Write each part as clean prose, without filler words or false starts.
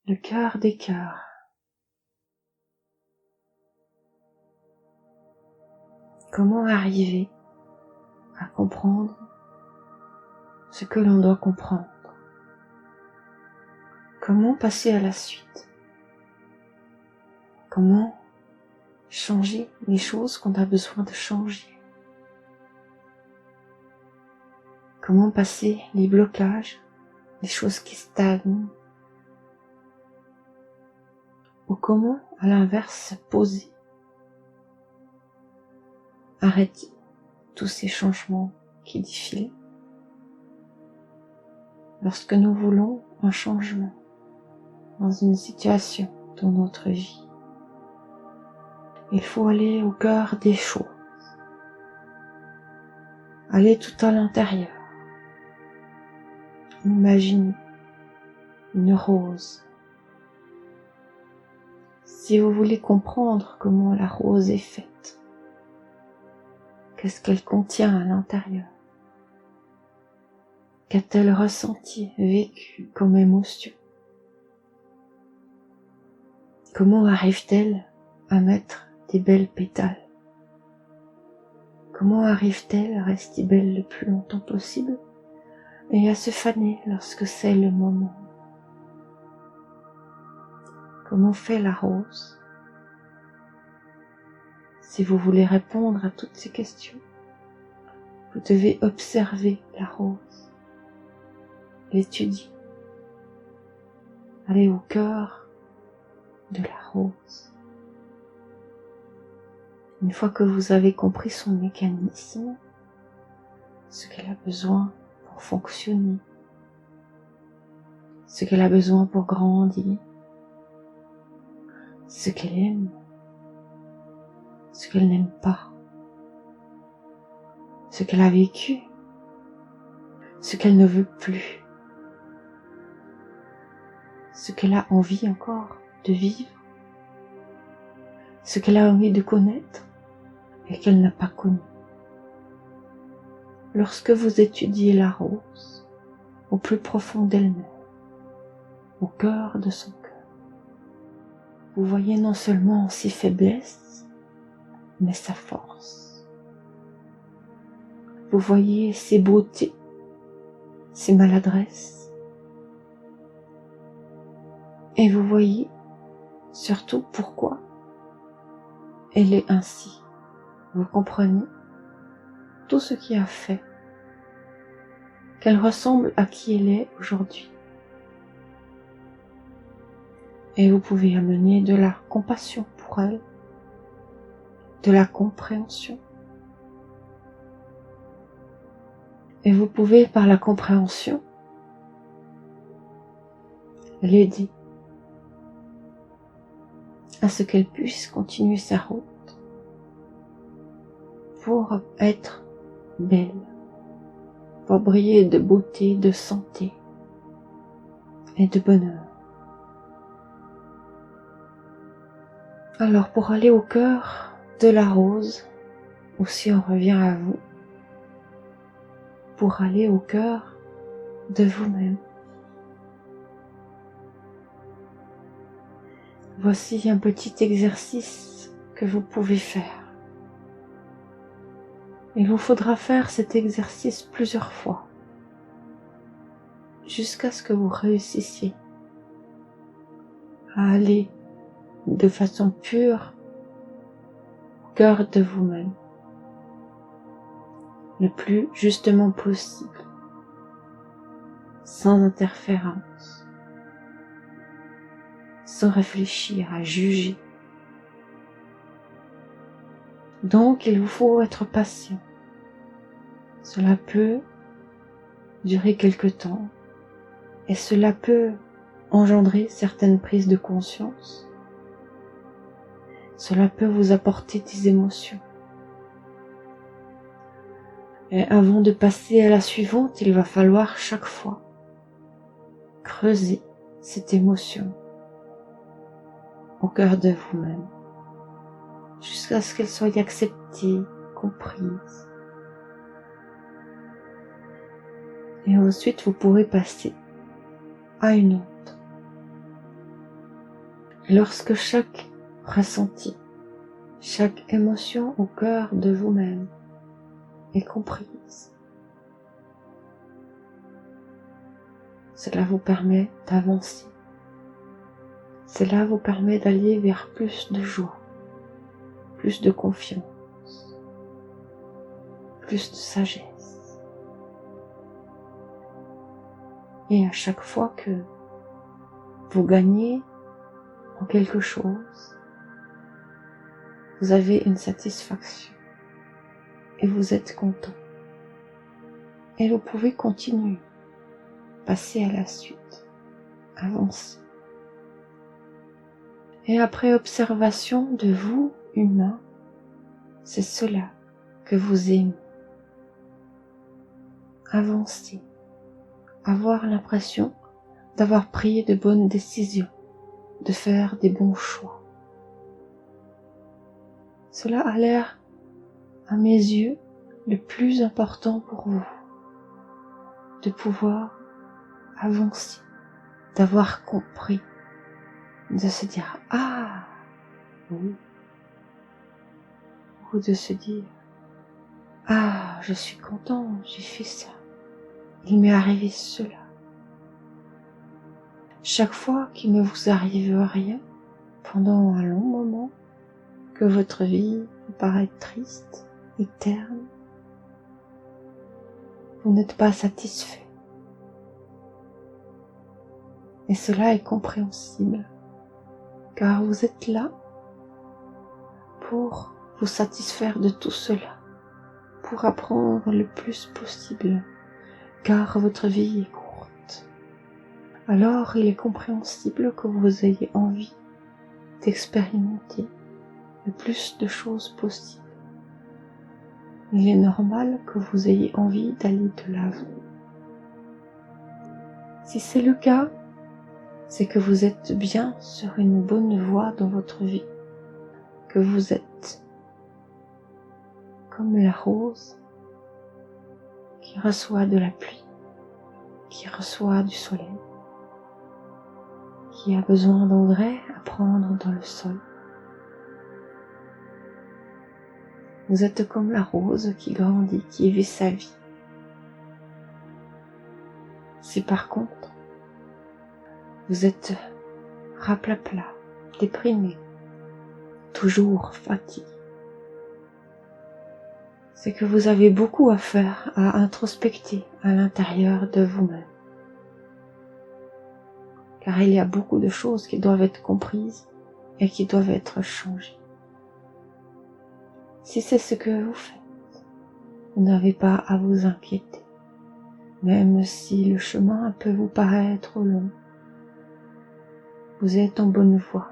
le cœur des cœurs. Comment arriver à comprendre ce que l'on doit comprendre? Comment passer à la suite? Comment changer les choses qu'on a besoin de changer? Comment passer les blocages, les choses qui stagnent? Ou comment, à l'inverse, se poser? Arrêter tous ces changements qui défilent. Lorsque nous voulons un changement dans une situation de notre vie, il faut aller au cœur des choses, aller tout à l'intérieur. Imaginez une rose. Si vous voulez comprendre comment la rose est faite, qu'est-ce qu'elle contient à l'intérieur, qu'a-t-elle ressenti, vécu comme émotion, comment arrive-t-elle à mettre des belles pétales, comment arrive-t-elle à rester belle le plus longtemps possible et à se faner lorsque c'est le moment? Comment fait la rose? Si vous voulez répondre à toutes ces questions, vous devez observer la rose, l'étudier, aller au cœur de la rose. Une fois que vous avez compris son mécanisme, ce qu'elle a besoin pour fonctionner, ce qu'elle a besoin pour grandir, ce qu'elle aime, ce qu'elle n'aime pas, ce qu'elle a vécu, ce qu'elle ne veut plus, ce qu'elle a envie encore de vivre, ce qu'elle a envie de connaître et qu'elle n'a pas connu. Lorsque vous étudiez la rose au plus profond d'elle-même, au cœur de son cœur, vous voyez non seulement ses faiblesses, mais sa force. Vous voyez ses beautés, ses maladresses, et vous voyez surtout pourquoi elle est ainsi. Vous comprenez tout ce qui a fait qu'elle ressemble à qui elle est aujourd'hui. Et vous pouvez amener de la compassion pour elle, de la compréhension. Et vous pouvez, par la compréhension, l'aider à ce qu'elle puisse continuer sa route pour être belle, pour briller de beauté, de santé et de bonheur. Alors pour aller au cœur de la rose, ou si on revient à vous, pour aller au cœur de vous-même, voici un petit exercice que vous pouvez faire. Il vous faudra faire cet exercice plusieurs fois, jusqu'à ce que vous réussissiez à aller de façon pure au cœur de vous-même, le plus justement possible, sans interférence, sans réfléchir à juger. Donc il vous faut être patient. Cela peut durer quelque temps et cela peut engendrer certaines prises de conscience. Cela peut vous apporter des émotions. Et avant de passer à la suivante, il va falloir chaque fois creuser cette émotion au cœur de vous-même, jusqu'à ce qu'elle soit acceptée, comprise. Et ensuite, vous pourrez passer à une autre. Et lorsque chaque ressenti, chaque émotion au cœur de vous-même est comprise, cela vous permet d'avancer. Cela vous permet d'aller vers plus de joie, plus de confiance, plus de sagesse. Et à chaque fois que vous gagnez en quelque chose, vous avez une satisfaction et vous êtes content. Et vous pouvez continuer, passer à la suite, avancer. Et après observation de vous, humain, c'est cela que vous aimez. Avancer, avoir l'impression d'avoir pris de bonnes décisions, de faire des bons choix. Cela a l'air, à mes yeux, le plus important pour vous, de pouvoir avancer, d'avoir compris, de se dire « Ah, oui », ou de se dire « Ah, je suis content, j'ai fait ça, il m'est arrivé cela ». Chaque fois qu'il ne vous arrive rien, pendant un long moment, que votre vie vous paraît triste et terne, vous n'êtes pas satisfait. Et cela est compréhensible, car vous êtes là pour vous satisfaire de tout cela, pour apprendre le plus possible, car votre vie est courte. Alors il est compréhensible que vous ayez envie d'expérimenter le plus de choses possibles. Il est normal que vous ayez envie d'aller de l'avant. Si c'est le cas, c'est que vous êtes bien sur une bonne voie dans votre vie, que vous êtes comme la rose qui reçoit de la pluie, qui reçoit du soleil, qui a besoin d'engrais à prendre dans le sol. Vous êtes comme la rose qui grandit, qui vit sa vie. Si par contre, vous êtes raplapla, déprimé, toujours fatigué, c'est que vous avez beaucoup à faire, à introspecter à l'intérieur de vous-même. Car il y a beaucoup de choses qui doivent être comprises et qui doivent être changées. Si c'est ce que vous faites, vous n'avez pas à vous inquiéter, même si le chemin peut vous paraître long. Vous êtes en bonne voie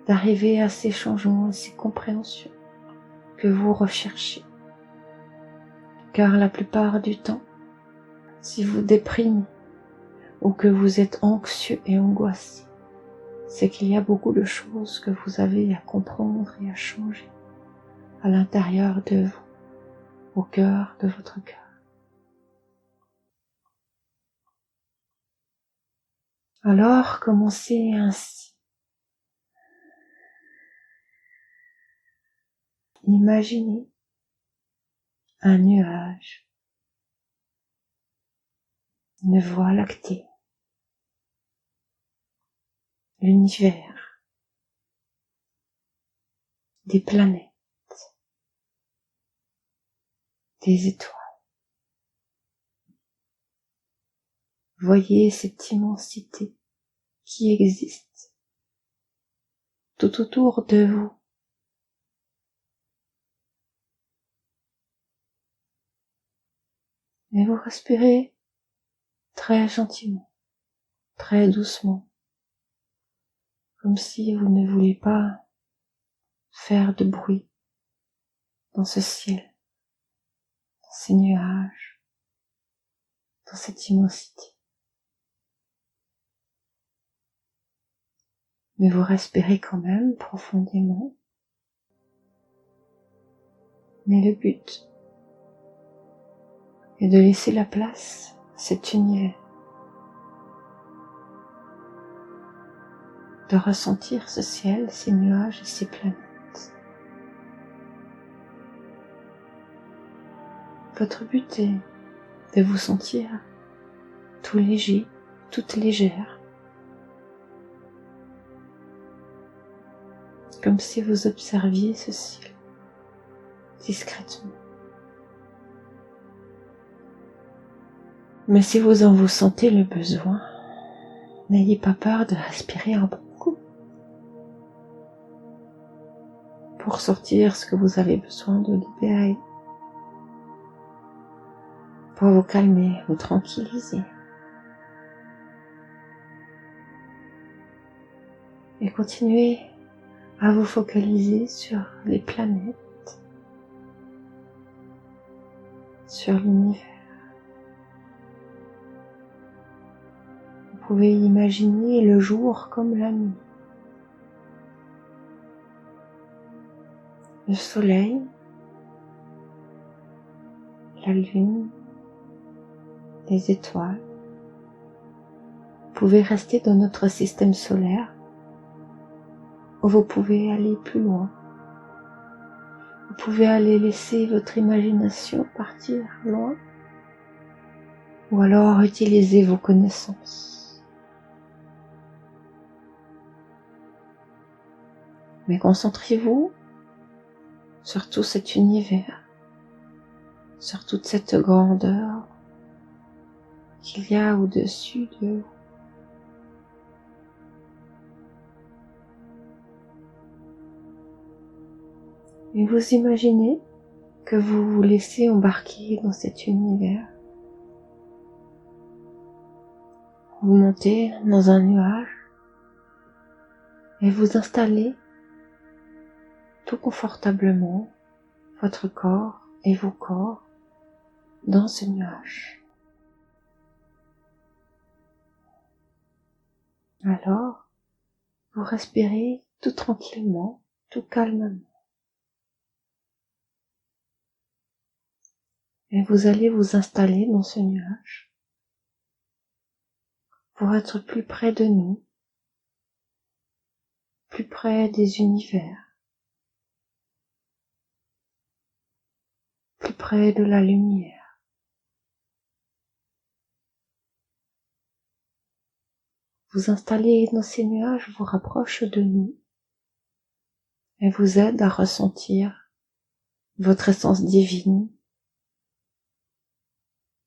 d'arriver à ces changements et ces compréhensions que vous recherchez. Car la plupart du temps, si vous déprimez ou que vous êtes anxieux et angoissé, c'est qu'il y a beaucoup de choses que vous avez à comprendre et à changer à l'intérieur de vous, au cœur de votre cœur. Alors, commencez ainsi. Imaginez un nuage, une voie lactée, l'univers, des planètes, des étoiles. Voyez cette immensité qui existe tout autour de vous. Et vous respirez très gentiment, très doucement, comme si vous ne vouliez pas faire de bruit dans ce ciel, dans ces nuages, dans cette immensité. Mais vous respirez quand même profondément. Mais le but est de laisser la place à cet univers. de ressentir ce ciel, ces nuages et ces planètes. Votre but est de vous sentir tout léger, toute légère, comme si vous observiez ce ciel discrètement. Mais si vous en vous sentez le besoin, n'ayez pas peur de respirer un bon coup pour sortir ce que vous avez besoin de libérer, pour vous calmer, vous tranquilliser. Et continuez à vous focaliser sur les planètes, sur l'univers. Vous pouvez imaginer le jour comme la nuit. Le soleil, la lune, les étoiles. Vous pouvez rester dans notre système solaire ou vous pouvez aller plus loin. Vous pouvez aller laisser votre imagination partir loin ou alors utiliser vos connaissances. Mais concentrez-vous sur tout cet univers, sur toute cette grandeur qu'il y a au-dessus de vous. Et vous imaginez que vous vous laissez embarquer dans cet univers. Vous montez dans un nuage et vous installez tout confortablement votre corps et vos corps dans ce nuage. Alors, vous respirez tout tranquillement, tout calmement. Et vous allez vous installer dans ce nuage pour être plus près de nous, plus près des univers, plus près de la lumière. Vous installer dans ces nuages vous rapproche de nous et vous aide à ressentir votre essence divine,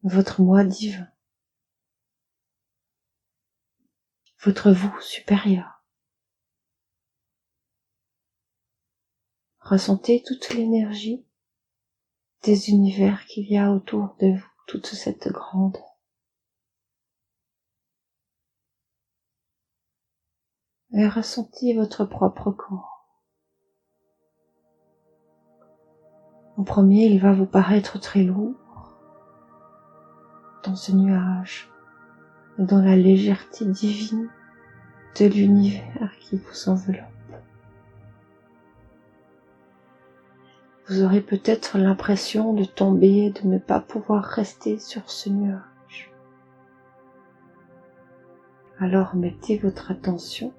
votre moi divin, votre vous supérieur. Ressentez toute l'énergie des univers qu'il y a autour de vous, toute cette grandeur. Et ressentez votre propre corps. En premier, il va vous paraître très lourd dans ce nuage, et dans la légèreté divine de l'univers qui vous enveloppe. Vous aurez peut-être l'impression de tomber et de ne pas pouvoir rester sur ce nuage. Alors mettez votre attention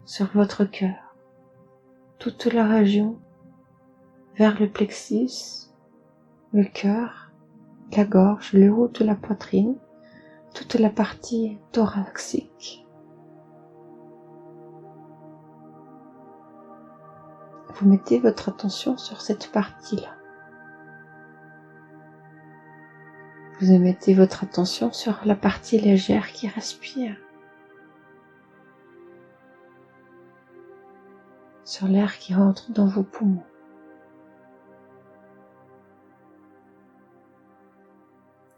sur votre cœur, toute la région vers le plexus, le cœur, la gorge, le haut de la poitrine, toute la partie thoracique. Vous mettez votre attention sur cette partie-là. Vous mettez votre attention sur la partie légère qui respire, sur l'air qui rentre dans vos poumons.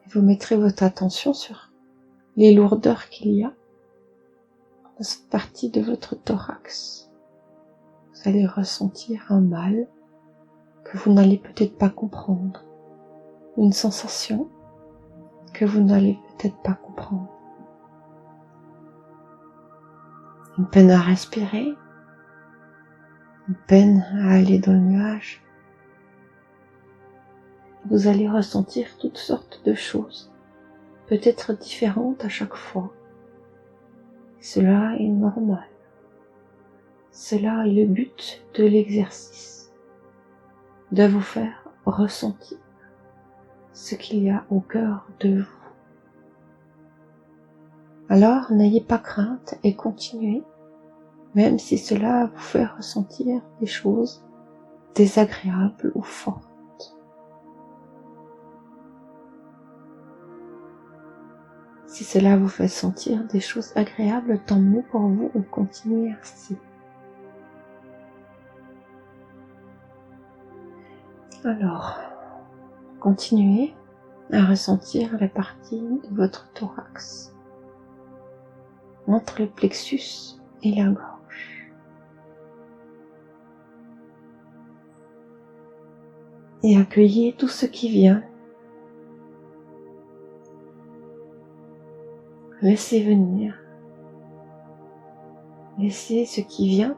Et vous mettrez votre attention sur les lourdeurs qu'il y a dans cette partie de votre thorax. Vous allez ressentir un mal que vous n'allez peut-être pas comprendre, une sensation que vous n'allez peut-être pas comprendre, une peine à respirer, une peine à aller dans le nuage. Vous allez ressentir toutes sortes de choses, peut-être différentes à chaque fois. Cela est normal. Cela est le but de l'exercice, de vous faire ressentir ce qu'il y a au cœur de vous. Alors n'ayez pas crainte et continuez, même si cela vous fait ressentir des choses désagréables ou fortes. Si cela vous fait sentir des choses agréables, tant mieux pour vous et continuez ainsi. Alors, continuez à ressentir la partie de votre thorax, entre le plexus et la gorge. Et accueillez tout ce qui vient. Laissez venir. Laissez ce qui vient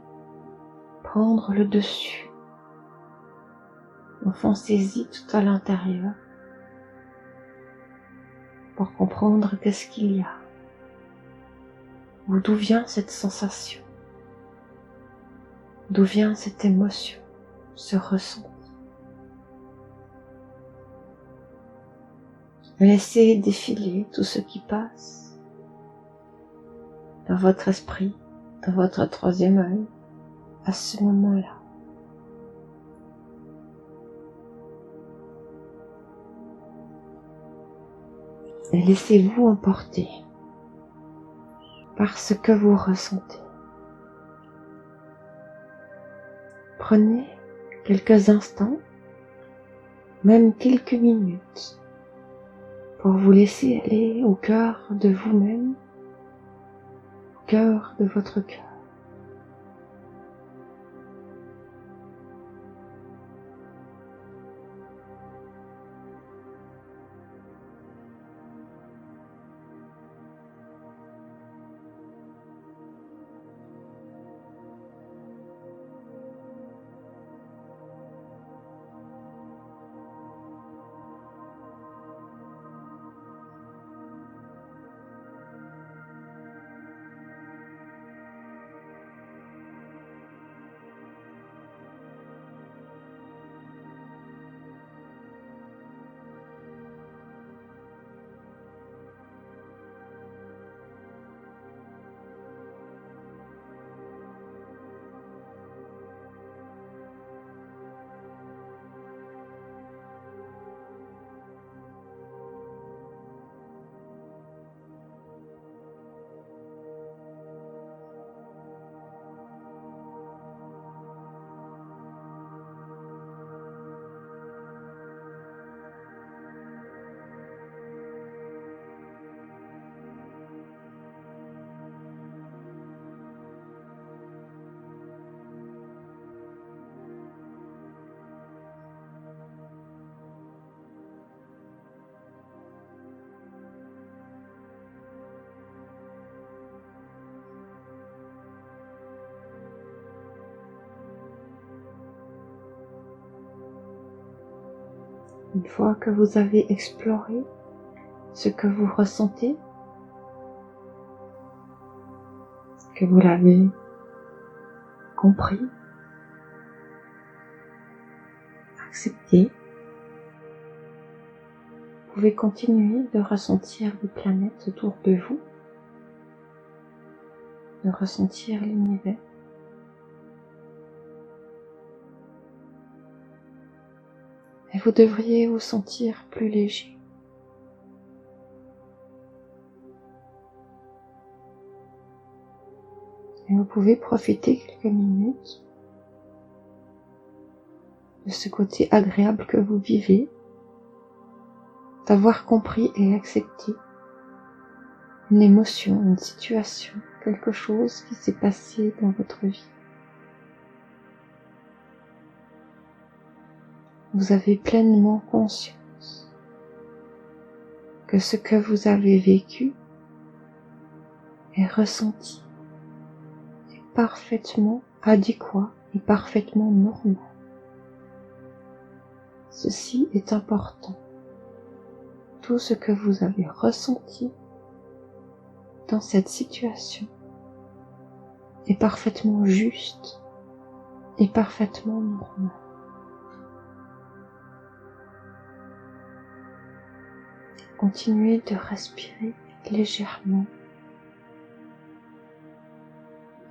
prendre le dessus. Enfoncez-y tout à l'intérieur pour comprendre qu'est-ce qu'il y a. D'où vient cette sensation? D'où vient cette émotion, ce ressenti? Laissez défiler tout ce qui passe dans votre esprit, dans votre troisième œil, à ce moment-là. Et laissez-vous emporter par ce que vous ressentez. Prenez quelques instants, même quelques minutes, pour vous laisser aller au cœur de vous-même, au cœur de votre cœur. Une fois que vous avez exploré ce que vous ressentez, que vous l'avez compris, accepté, vous pouvez continuer de ressentir les planètes autour de vous, de ressentir l'univers. Et vous devriez vous sentir plus léger. Et vous pouvez profiter quelques minutes de ce côté agréable que vous vivez, d'avoir compris et accepté une émotion, une situation, quelque chose qui s'est passé dans votre vie. Vous avez pleinement conscience que ce que vous avez vécu et ressenti est parfaitement adéquat et parfaitement normal. Ceci est important. Tout ce que vous avez ressenti dans cette situation est parfaitement juste et parfaitement normal. Continuez de respirer légèrement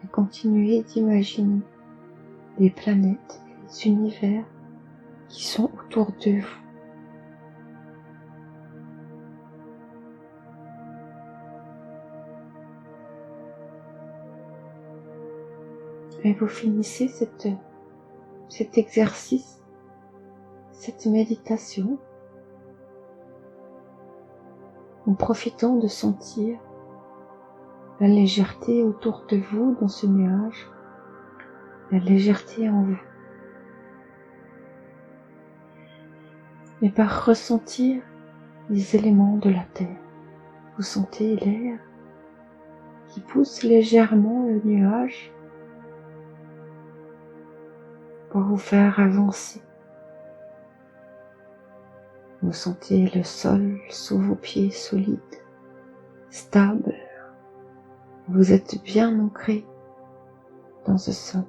et continuez d'imaginer les planètes et les univers qui sont autour de vous. Et vous finissez cet exercice, cette méditation, en profitant de sentir la légèreté autour de vous dans ce nuage, la légèreté en vous. Et par ressentir les éléments de la terre, vous sentez l'air qui pousse légèrement le nuage pour vous faire avancer. Vous sentez le sol sous vos pieds solides, stable. Vous êtes bien ancré dans ce sol.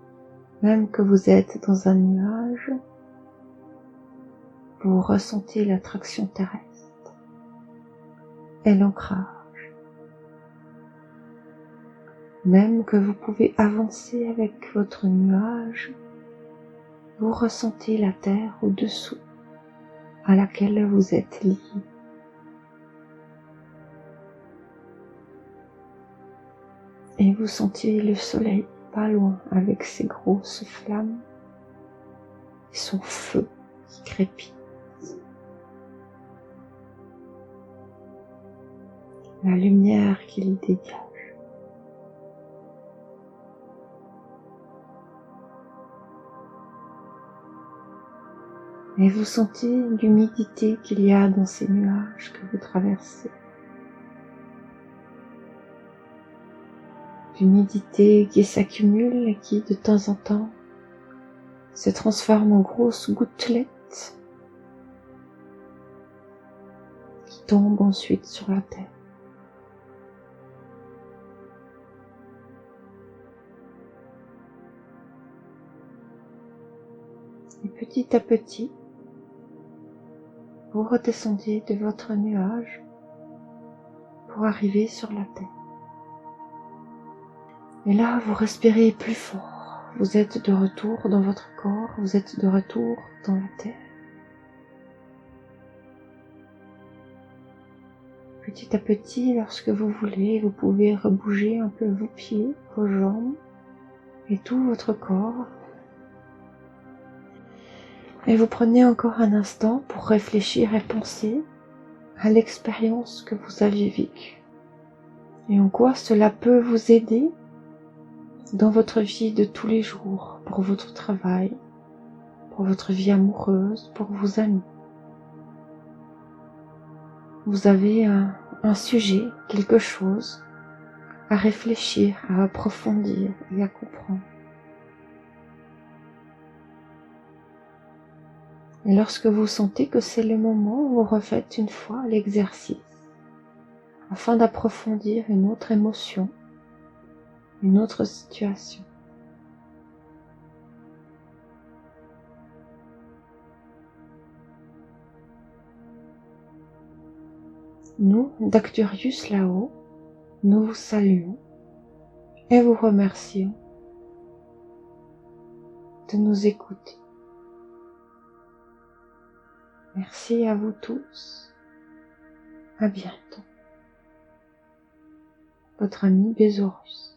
Même que vous êtes dans un nuage, vous ressentez l'attraction terrestre et l'ancrage. Même que vous pouvez avancer avec votre nuage, vous ressentez la terre au-dessous à laquelle vous êtes lié. Et vous sentez le soleil pas loin avec ses grosses flammes et son feu qui crépite. La lumière qu'il dégage. Et vous sentez l'humidité qu'il y a dans ces nuages que vous traversez. L'humidité qui s'accumule et qui, de temps en temps, se transforme en grosses gouttelettes qui tombent ensuite sur la terre. Et petit à petit, vous redescendez de votre nuage pour arriver sur la terre. Et là, vous respirez plus fort. Vous êtes de retour dans votre corps, vous êtes de retour dans la terre. Petit à petit, lorsque vous voulez, vous pouvez rebouger un peu vos pieds, vos jambes et tout votre corps. Et vous prenez encore un instant pour réfléchir et penser à l'expérience que vous aviez vécue et en quoi cela peut vous aider dans votre vie de tous les jours, pour votre travail, pour votre vie amoureuse, pour vos amis. Vous avez un sujet, quelque chose à réfléchir, à approfondir et à comprendre. Et lorsque vous sentez que c'est le moment, vous refaites une fois l'exercice afin d'approfondir une autre émotion, une autre situation. Nous, d'Acturius là-haut, nous vous saluons et vous remercions de nous écouter. Merci à vous tous. À bientôt. Votre ami Bézorus.